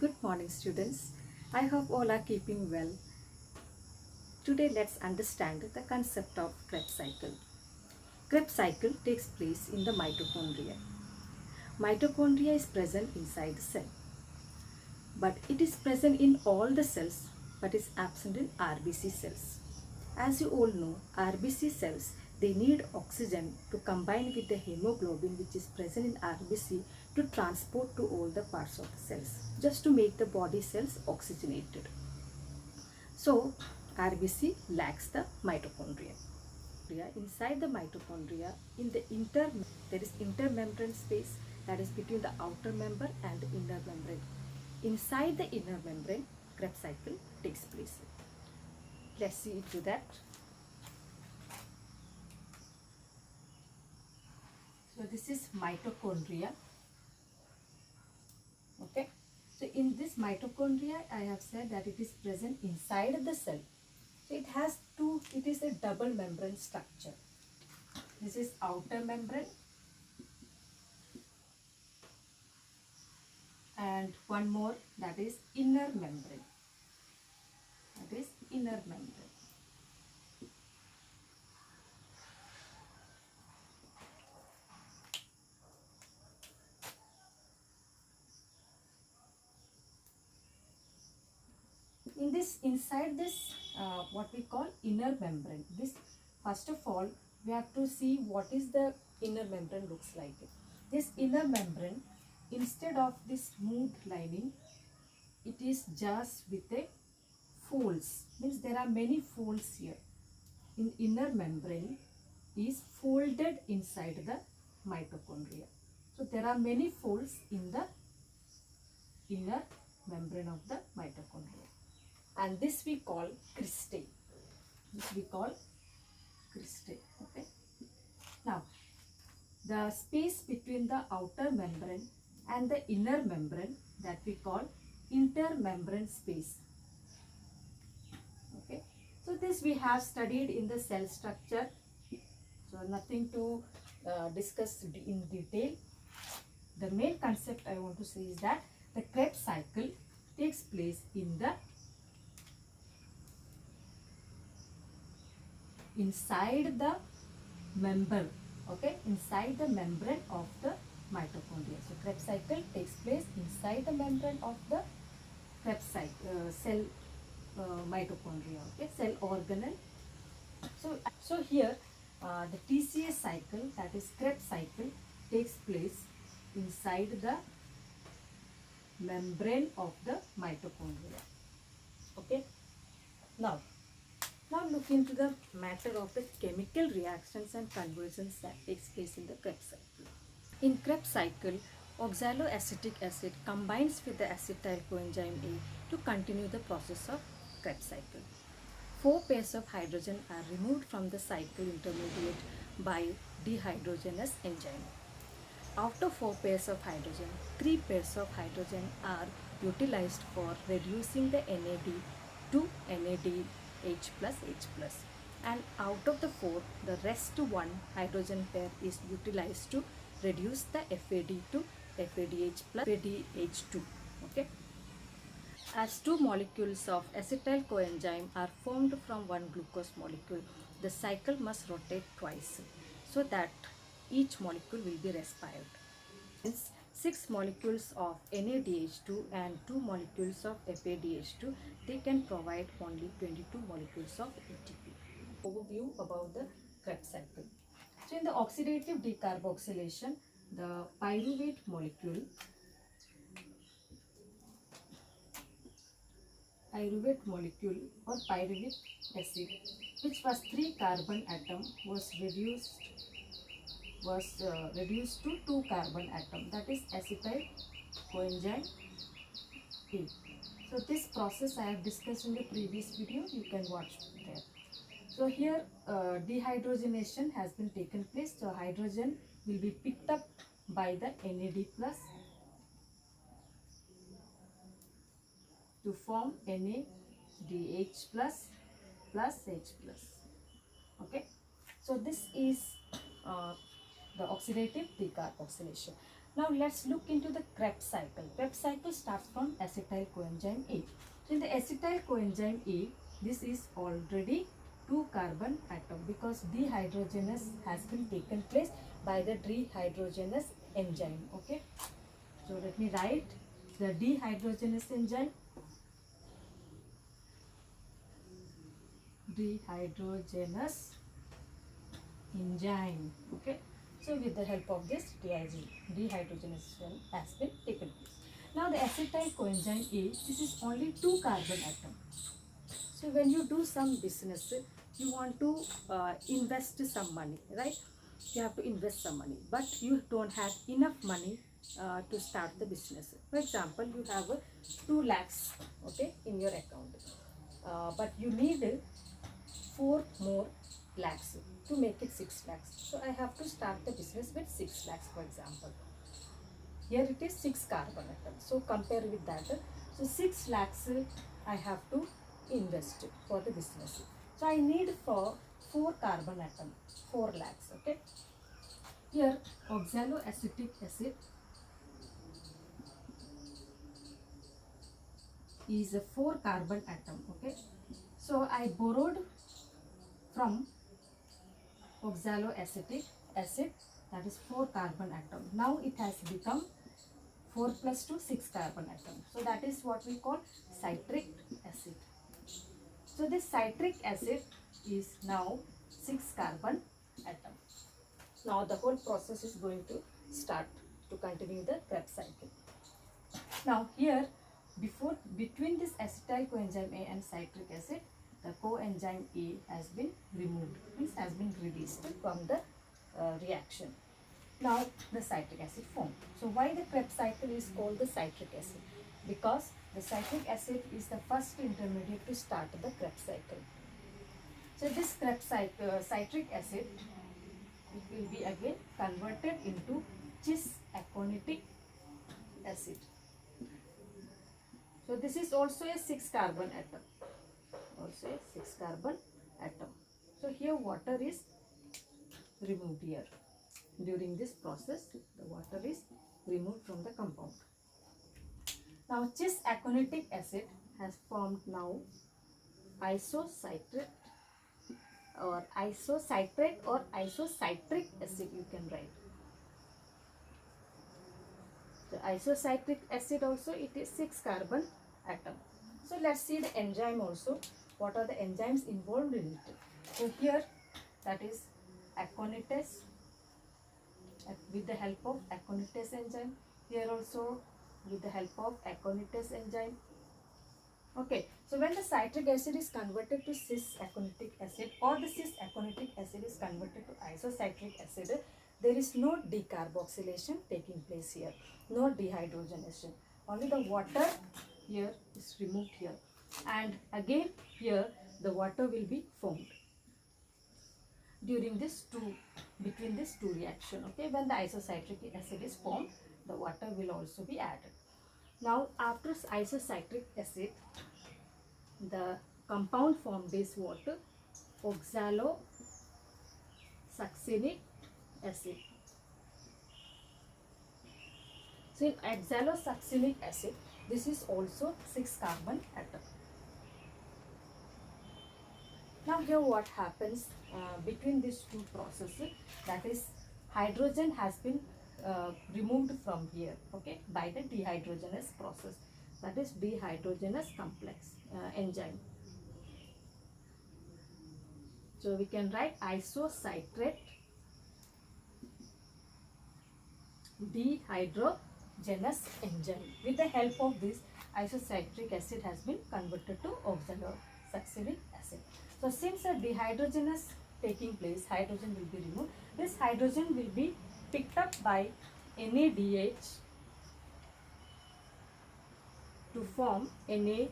Good morning, students. I hope all are keeping well. Today let's understand the concept of Krebs cycle. Krebs cycle takes place in the mitochondria. Mitochondria is present inside the cell, but it is present in all the cells but is absent in RBC cells. As you all know, RBC cells, they need oxygen to combine with the hemoglobin which is present in RBC to transport to all the parts of the cells, just to make the body cells oxygenated. So RBC lacks the mitochondria. Inside the mitochondria, there is intermembrane space, that is between the outer membrane and the inner membrane. Inside the inner membrane, Krebs cycle takes place. Let's see into that. So this is mitochondria. Okay. So in this mitochondria, I have said that it is present inside the cell. So it is a double membrane structure. This is outer membrane and one more, that is inner membrane. That is inner membrane. Inside this, what we call inner membrane. This, first of all, we have to see what is the inner membrane looks like. This inner membrane, instead of this smooth lining, it is just with a folds. Means there are many folds here. In inner membrane is folded inside the mitochondria. So there are many folds in the inner membrane of the mitochondria, and this we call cristae. Okay. Now the space between the outer membrane and the inner membrane, that we call intermembrane space. Okay. So this we have studied in the cell structure. So nothing to discuss in detail. The main concept I want to say is that the Krebs cycle takes place inside the membrane. Okay, inside the membrane of the mitochondria. So Krebs cycle takes place inside the membrane of the Krebs cycle, cell mitochondria. Okay, cell organelle. So here the TCA cycle, that is Krebs cycle, takes place inside the membrane of the mitochondria. Okay. Now look into the matter of the chemical reactions and conversions that takes place in the Krebs cycle. In Krebs cycle, oxaloacetic acid combines with the acetyl coenzyme A to continue the process of Krebs cycle. 4 pairs of hydrogen are removed from the cycle intermediate by dehydrogenase enzyme. Out of 4 pairs of hydrogen, 3 pairs of hydrogen are utilized for reducing the NAD to NADH plus H+. And out of the 4, the rest 1 hydrogen pair is utilized to reduce the FAD to FADH plus FADH2. Okay. As 2 molecules of acetyl coenzyme are formed from 1 glucose molecule, the cycle must rotate twice so that each molecule will be respired. Hence, 6 molecules of NADH2 and 2 molecules of FADH2, they can provide only 22 molecules of ATP. Overview about the Krebs cycle. So in the oxidative decarboxylation, the pyruvate molecule or pyruvate acid, which was 3 carbon atom, was reduced to 2 carbon atom, that is acetyl coenzyme A. So this process I have discussed in the previous video, you can watch there. So here dehydrogenation has been taken place, so hydrogen will be picked up by the NAD plus to form NADH plus H plus. Okay, so this is the oxidative decarboxylation. Now let's look into the Krebs cycle. Krebs cycle starts from acetyl coenzyme A. So in the acetyl coenzyme A, this is already 2 carbon atom because dehydrogenase has been taken place by the dehydrogenase enzyme. Okay. So let me write the dehydrogenase enzyme. Dehydrogenase enzyme. Okay. So with the help of this dehydrogenation has been taken place. Now the acetyl coenzyme A, this is only 2 carbon atom. So when you do some business, you want to invest some money, right? You have to invest some money, but you don't have enough money to start the business. For example, you have 2 lakhs, okay, in your account, but you need 4 more lakhs to make it 6 lakhs. So I have to start the business with 6 lakhs, for example. Here it is 6 carbon atoms. So compare with that. So 6 lakhs I have to invest for the business. So I need for 4 carbon atom, 4 lakhs. Okay. Here oxaloacetic acid is a 4 carbon atom. Okay. So I borrowed from oxaloacetic acid, that is 4 carbon atom. Now it has become 4 plus 2, 6 carbon atom. So that is what we call citric acid. So this citric acid is now 6 carbon atom. Now the whole process is going to start to continue the Krebs cycle. Now here, between this acetyl coenzyme A and citric acid, the coenzyme A has been removed, means has been released from the reaction. Now the citric acid formed. So why the Krebs cycle is called the citric acid? Because the citric acid is the first intermediate to start the Krebs cycle. So this Krebs cycle, citric acid, it will be again converted into cis-aconitic acid. So this is also a 6 carbon atom. Also a 6 carbon atom. So here water is removed here. During this process, the water is removed from the compound. Now cis-aconitic acid has formed now isocitrate or isocitrate or isocitric acid, you can write. The isocitric acid also, it is 6 carbon atom. So let's see the enzyme also. What are the enzymes involved in it? So here, that is aconitase, with the help of aconitase enzyme. Here also with the help of aconitase enzyme. Okay, so when the citric acid is converted to cis-aconitic acid or the cis-aconitic acid is converted to isocitric acid, there is no decarboxylation taking place here, no dehydrogenation. Only the water here is removed here, and again here the water will be formed during between these two reaction. Okay, when the isocitric acid is formed, the water will also be added. Now after isocitric acid, the compound formed is what? Oxalosuccinic acid. So in oxalosuccinic acid, this is also 6 carbon atom. Now here what happens between these two processes, that is hydrogen has been removed from here, okay, by the dehydrogenase process, that is dehydrogenase complex enzyme. So we can write isocitrate dehydrogenase enzyme. With the help of this, isocitric acid has been converted to oxalosuccinic acid. So since a dehydrogenase taking place, hydrogen will be removed. This hydrogen will be picked up by NADH to form Na,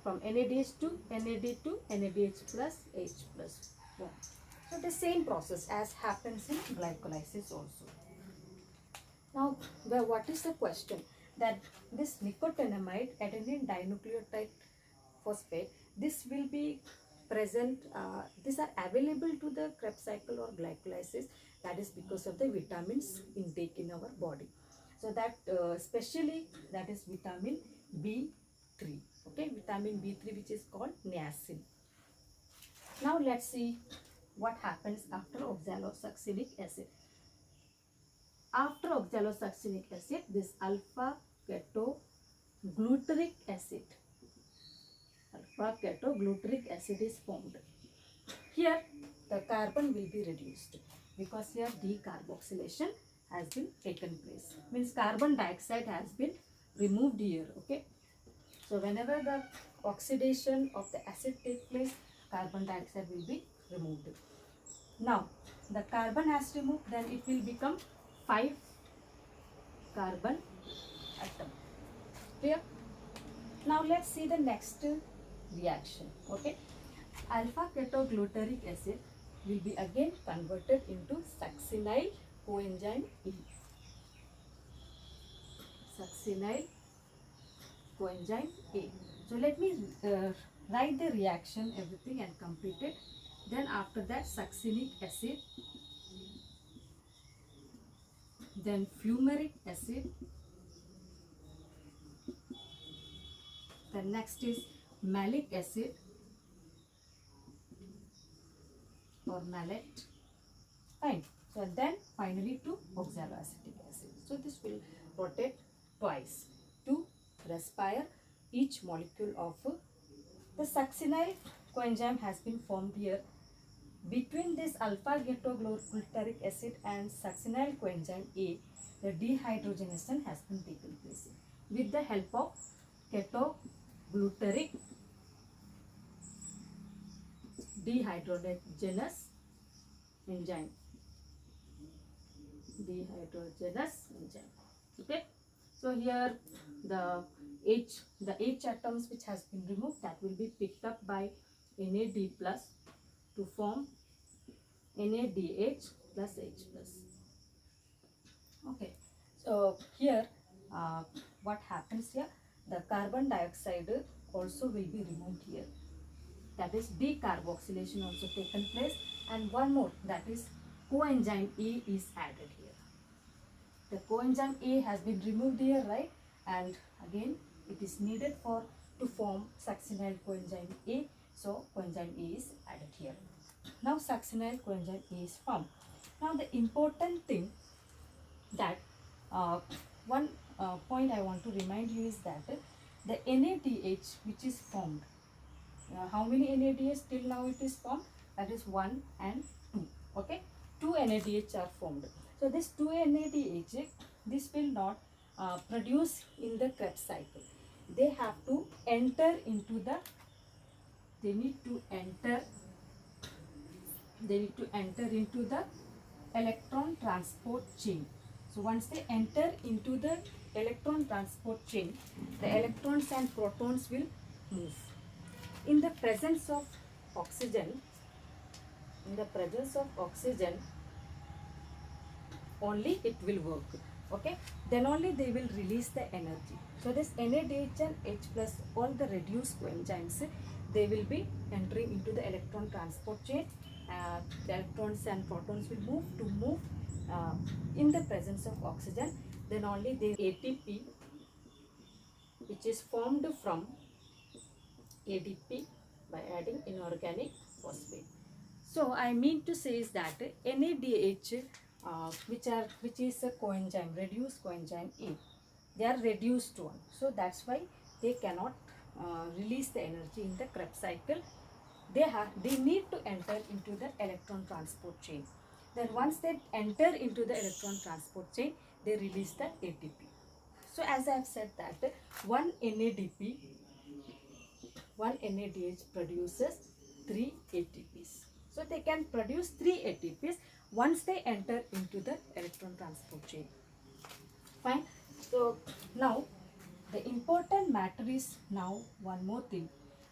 from NADH to NAD to NADH plus H plus form. So the same process as happens in glycolysis also. Now, what is the question? That this nicotinamide adenine dinucleotide phosphate, this will be present, these are available to the Krebs cycle or glycolysis That is because of the vitamins intake in our body. So that especially that is vitamin B3. Okay, vitamin B3, which is called niacin. Now let's see what happens after oxalosuccinic acid. After oxalosuccinic acid, this alpha ketogluteric acid is formed. Here the carbon will be reduced because here decarboxylation has been taken place. Means carbon dioxide has been removed here. Okay. So whenever the oxidation of the acid takes place, carbon dioxide will be removed. Now the carbon has removed, then it will become 5 carbon atom. Clear? Now let's see the next reaction. Okay. Alpha ketogluteric acid will be again converted into succinyl coenzyme E. Succinyl coenzyme A. So let me write the reaction, everything, and complete it. Then after that, succinic acid, then fumaric acid, then next is malic acid or malate. Fine. So then finally to oxaloacetic acid. So this will rotate twice to respire each molecule of the succinyl coenzyme has been formed here. Between this alpha ketogluteric acid and succinyl coenzyme A, the dehydrogenation has been taken place with the help of ketogluteric dehydrogenase enzyme. Okay. So here the H atoms which has been removed, that will be picked up by NAD plus to form NADH plus H plus. Okay. So here what happens here? The carbon dioxide also will be removed here. That is decarboxylation also taken place, and one more, that is coenzyme A is added here. The coenzyme A has been removed here, right? And again it is needed to form succinyl coenzyme A. So coenzyme A is added here. Now succinyl coenzyme A is formed. Now the important thing that one point I want to remind you is that the NADH which is formed, how many NADH till now it is formed? That is 1 and 2. Okay, 2 NADH are formed. So this 2 NADH, this will not produce in the Krebs cycle. They have to enter into the, they need to enter into the electron transport chain. So once they enter into the electron transport chain, the electrons and protons will move. In the presence of oxygen, only it will work. Okay, then only they will release the energy. So this NADH and H plus, all the reduced coenzymes, they will be entering into the electron transport chain. The electrons and protons will move in the presence of oxygen. Then only the ATP, which is formed from ADP by adding inorganic phosphate. So I mean to say is that NADH, which is a coenzyme, reduced coenzyme A, they are reduced one. So that's why they cannot release the energy in the Krebs cycle. They need to enter into the electron transport chain. Then once they enter into the electron transport chain, they release the ATP. So as I have said that one NADH produces 3 ATPs. So they can produce 3 ATPs once they enter into the electron transport chain. Fine. So now the important matter is now one more thing.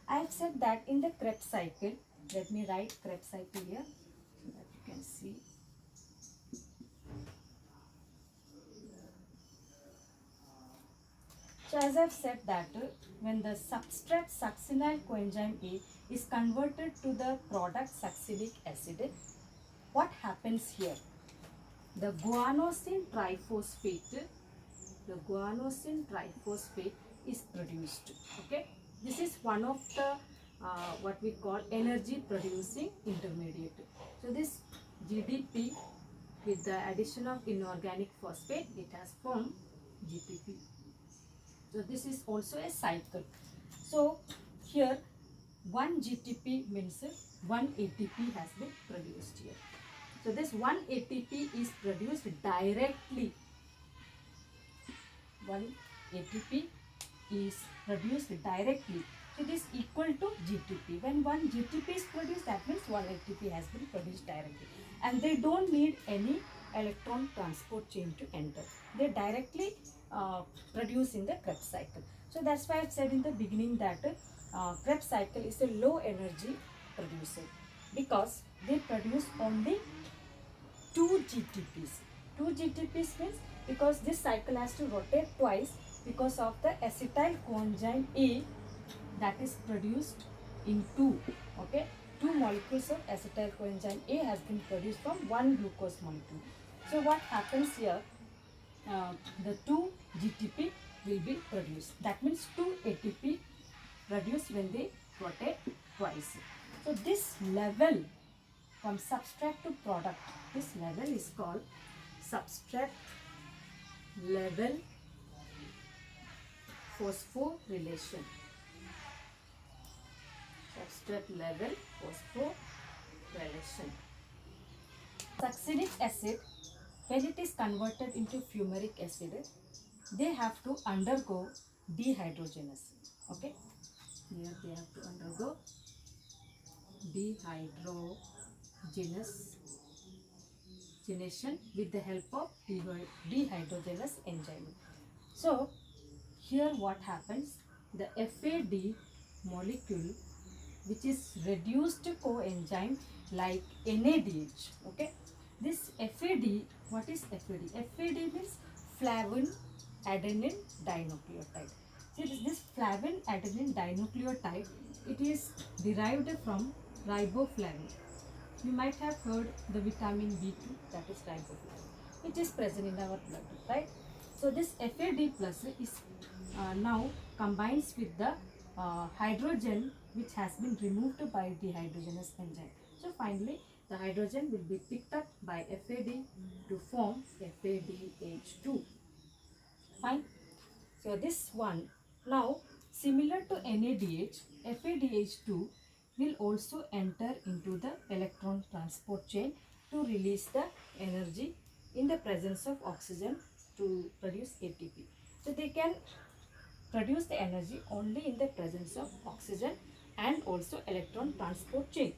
I have said that in the Krebs cycle, let me write Krebs cycle here so that you can see. So as I have said that when the substrate succinyl coenzyme A is converted to the product succinic acid, what happens here? the guanosine triphosphate, is produced. Okay, this is one of the what we call energy producing intermediate. So this GDP with the addition of inorganic phosphate, it has formed GTP. So this is also a cycle. So here 1 GTP means 1 ATP has been produced here. So this 1 ATP is produced directly. 1 ATP is produced directly. So it is equal to GTP. When 1 GTP is produced, that means 1 ATP has been produced directly. And they don't need any electron transport chain to enter. They directly produce in the Krebs cycle. So that's why I said in the beginning that Krebs cycle is a low energy producer, because they produce only 2 GTPs. 2 GTPs means because this cycle has to rotate twice because of the acetyl coenzyme A that is produced in 2. Okay, 2 molecules of acetyl coenzyme A has been produced from 1 glucose molecule. So what happens here? The 2 GTP will be produced. That means 2 ATP produced when they rotate twice. So this level from substrate to product, this level is called substrate level phosphorylation. Substrate level phosphorylation. Succinic acid, when it is converted into fumaric acid, they have to undergo dehydrogenation. Okay, here they have to undergo dehydrogenation with the help of dehydrogenase enzyme. So here what happens, the FAD molecule, which is reduced coenzyme like NADH. Okay, this FAD, what is FAD? FAD means flavin adenine dinucleotide. See, this flavin adenine dinucleotide, it is derived from riboflavin. You might have heard the vitamin B2, that is riboflavin, which is present in our blood, right? So this FAD plus is now combines with the hydrogen which has been removed by the dehydrogenase enzyme. So finally the hydrogen will be picked up by FAD to form FADH2. Fine. So this one, now similar to NADH, FADH2 will also enter into the electron transport chain to release the energy in the presence of oxygen to produce ATP. So they can produce the energy only in the presence of oxygen and also electron transport chain.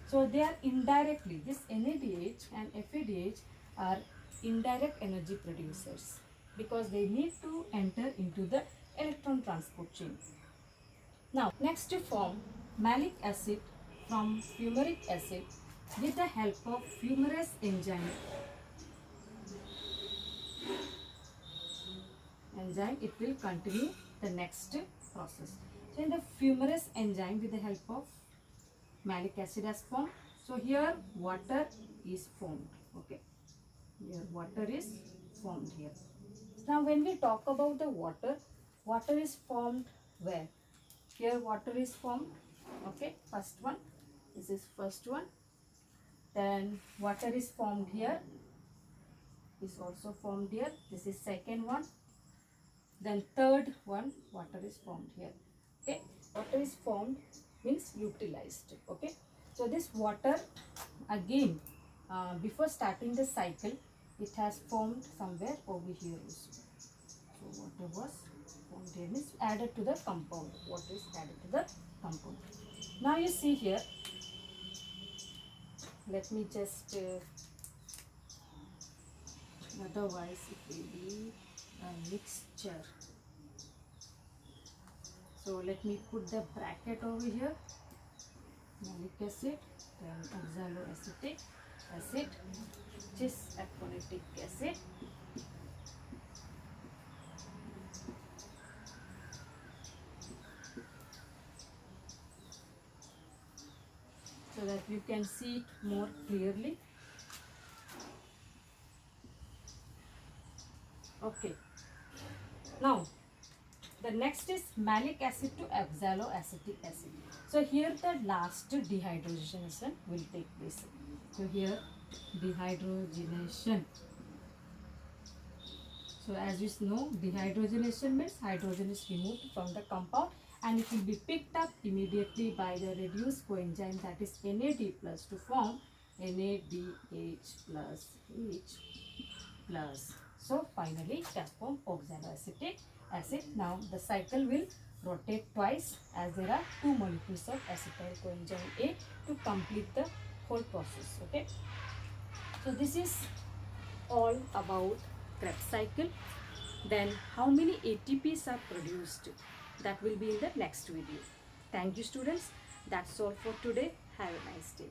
So they are indirectly, this NADH and FADH are indirect energy producers because they need to enter into the electron transport chain. Now next to form malic acid from fumaric acid with the help of fumarase enzyme, it will continue the next process. So in the fumarase enzyme with the help of malic acid has formed. So here water is formed. Okay, here water is formed here. Now when we talk about the water, water is formed where? Here water is formed. Okay, first one, this is first one. Then water is formed here, is also formed here. This is second one. Then third one, water is formed here. Okay, water is formed means utilized. Okay, so this water again before starting the cycle, it has formed somewhere over here also. So water was formed here means added to the compound. Water is added to the compound. Now you see here, let me just otherwise it will be a mixture. So let me put the bracket over here, malic acid, then oxaloacetic acid, which is apolitic acid. So that you can see it more clearly. Okay. Now, the next is malic acid to oxaloacetic acid. So here the last dehydrogenation will take place. So here dehydrogenation. So as you know, dehydrogenation means hydrogen is removed from the compound and it will be picked up immediately by the reduced coenzyme, that is NAD plus, to form NADH plus H plus. So finally it has formed oxaloacetic acid. Now the cycle will rotate twice as there are two molecules of acetyl coenzyme A to complete the whole process. Okay. So this is all about Krebs cycle. Then how many ATPs are produced? That will be in the next video. Thank you students. That's all for today. Have a nice day.